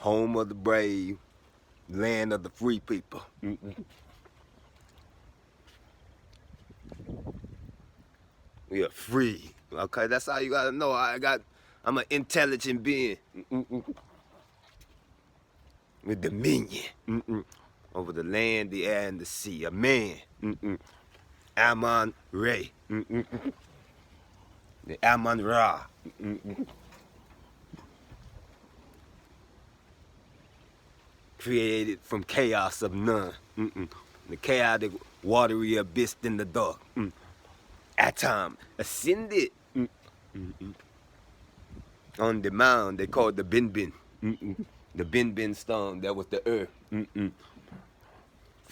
home of the brave, land of the free people. We are free. Okay, that's how you gotta know. I'm an intelligent being with dominion over the land, the air, and the sea. A man. Amon Ray. The Amon Ra. Created from chaos of none. The chaotic, watery abyss in the dark. Atom ascended on the mound they called the Bin Bin. The Bin Bin stone, that was the earth.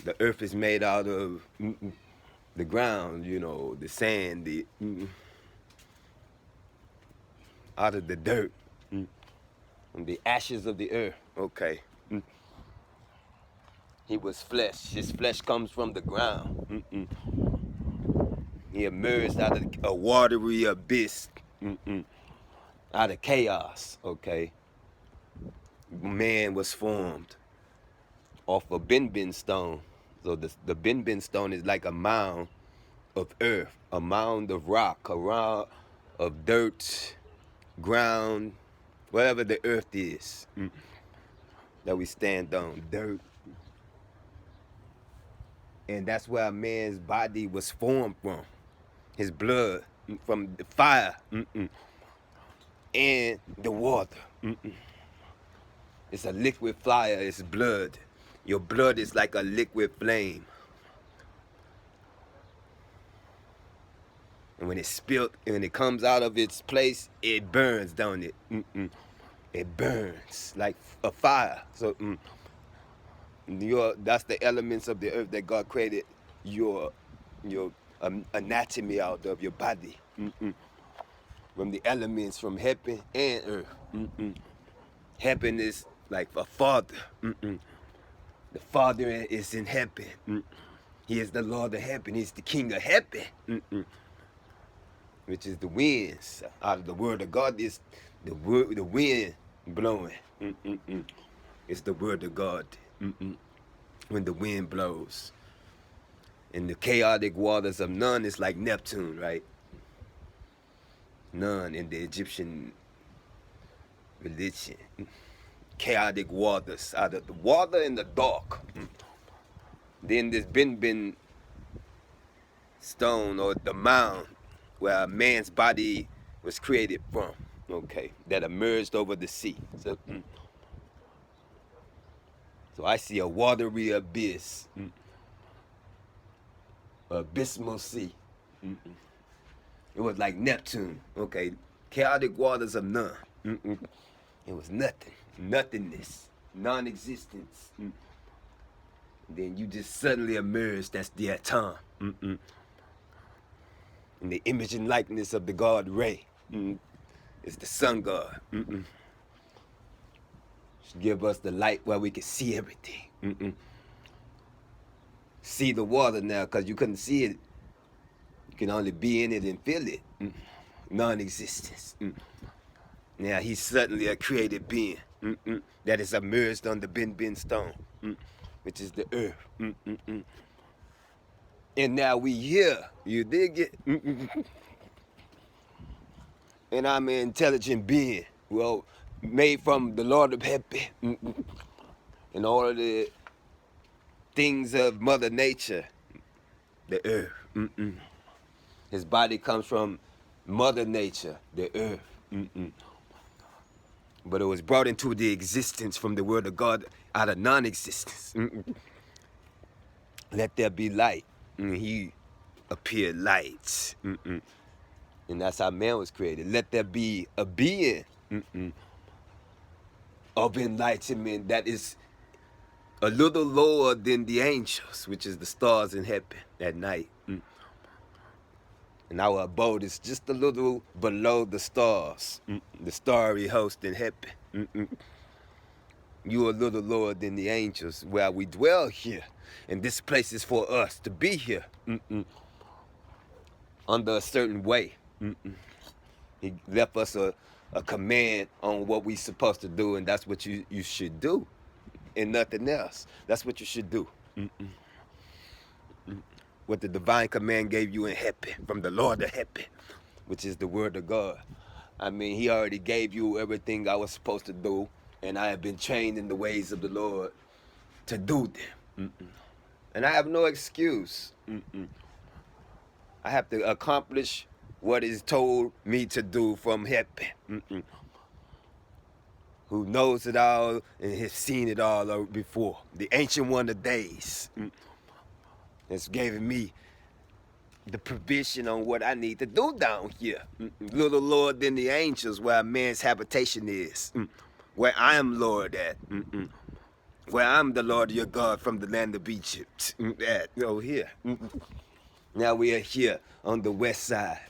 The earth is made out of the ground, you know, the sand, out of the dirt, and the ashes of the earth. Okay. He was flesh. His flesh comes from the ground. He emerged out of a watery abyss, out of chaos. Okay. Man was formed off a Bin Bin stone. So the Bin Bin stone is like a mound of earth, a mound of rock, a mound of dirt, ground, whatever the earth is that we stand on, dirt. And that's where a man's body was formed from. His blood, from the fire and the water. It's a liquid fire, it's blood. Your blood is like a liquid flame. And when it's spilt, and when it comes out of its place, it burns, don't it? It burns like a fire. So that's the elements of the earth that God created your anatomy out of, your body. From the elements from heaven and earth. Heaven is like a father. The Father is in heaven. He is the Lord of heaven. He's the King of heaven. Which is the winds. Out of the word of God is the wind blowing. It's the word of God. When the wind blows. And the chaotic waters of Nun is like Neptune, right? Nun in the Egyptian religion. Chaotic waters, out of the water in the dark. Then this Bin stone, or the mound where a man's body was created from, okay, that emerged over the sea. So I see a watery abyss, abysmal sea. It was like Neptune, okay, chaotic waters of none. It was nothing, nothingness, non-existence. Then you just suddenly emerged. That's the atom. In the image and likeness of the God Ray. It's the sun God. Should give us the light where we can see everything. See the water now, because you couldn't see it. You can only be in it and feel it. Non-existence. Now he's suddenly a created being that is emerged on the Bin Bin stone, which is the earth. And now we here. You dig it? And I'm an intelligent being, well, made from the Lord of heaven. And all of the things of Mother Nature, the earth. His body comes from Mother Nature, the earth. But it was brought into the existence from the word of God out of non-existence. Let there be light. He appeared light. And that's how man was created. Let there be a being of enlightenment that is a little lower than the angels, which is the stars in heaven at night. And our abode is just a little below the stars, the starry host in heaven. You are a little lower than the angels where we dwell here. And this place is for us to be here under a certain way. He left us a command on what we supposed to do, and that's what you should do, and nothing else. That's what you should do. What the divine command gave you in heaven from the Lord of heaven, which is the word of God. I mean, he already gave you everything I was supposed to do, and I have been trained in the ways of the Lord to do them. And I have no excuse. I have to accomplish what is told me to do from heaven. Who knows it all and has seen it all before. The Ancient One of Days. It's giving me the provision on what I need to do down here. Little lower than the angels, where a man's habitation is. Where I am Lord at. Where I'm the Lord your God from the land of Egypt. Over here. Now we are here on the west side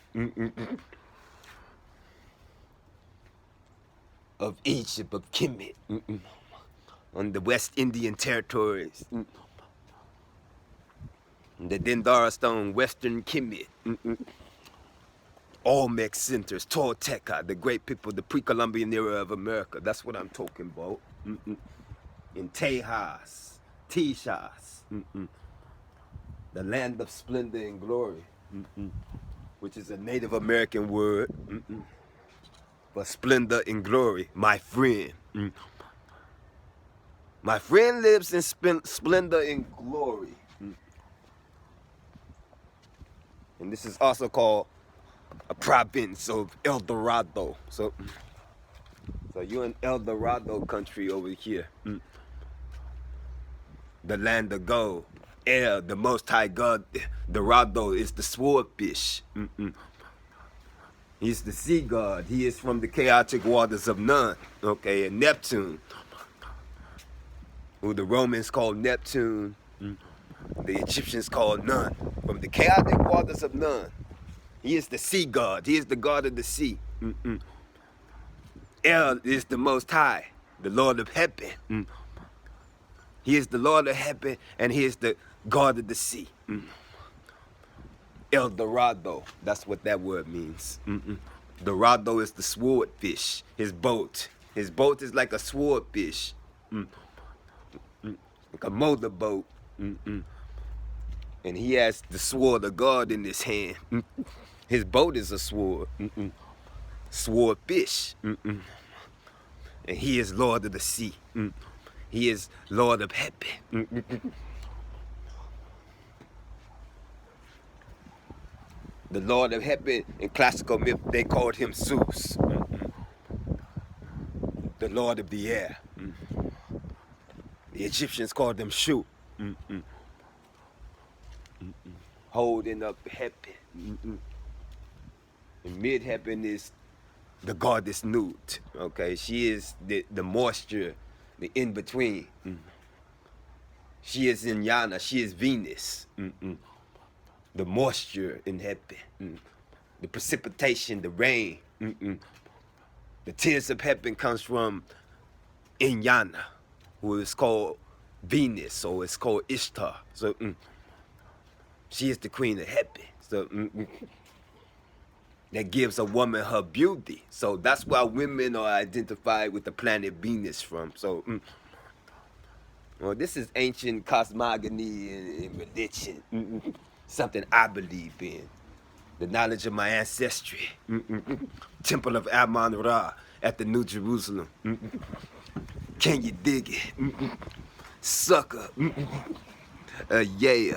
of Egypt, of Kemet. On the West Indian territories. The Dendara Stone, Western Kemet, Olmec centers, Tolteca, the great people, the pre-Columbian era of America. That's what I'm talking about. In Tejas, the land of splendor and glory, which is a Native American word for splendor and glory, my friend. My friend lives in splendor and glory. And this is also called a province of El Dorado. So you're in El Dorado country over here. The land of gold. El, the Most High God. Dorado is the swordfish. He's the sea god. He is from the chaotic waters of Nun. Okay, and Neptune, who the Romans called Neptune. The Egyptians called Nun. From the chaotic waters of Nun. He is the sea god. He is the god of the sea. El is the Most High, the Lord of heaven. He is the Lord of heaven, and he is the god of the sea. El Dorado, that's what that word means. Dorado is the swordfish, his boat. His boat is like a swordfish, like a motorboat. And he has the sword of God in his hand. His boat is a sword. Swordfish. And he is Lord of the sea. He is Lord of heaven. The Lord of heaven, in classical myth, they called him Zeus. The Lord of the air. The Egyptians called him Shu. Holding up heaven. And mid-heaven is the goddess Nut. Okay, she is the moisture, the in-between. She is Inyana, she is Venus. The moisture in heaven. The precipitation, the rain. The tears of heaven comes from Inyana, who is called Venus, or it's called Ishtar. So she is the queen of heaven. So that gives a woman her beauty. So that's why women are identified with the planet Venus from. So well, this is ancient cosmogony and religion. Something I believe in. The knowledge of my ancestry. Temple of Amun-Ra at the New Jerusalem. Can you dig it? Sucker. Yeah.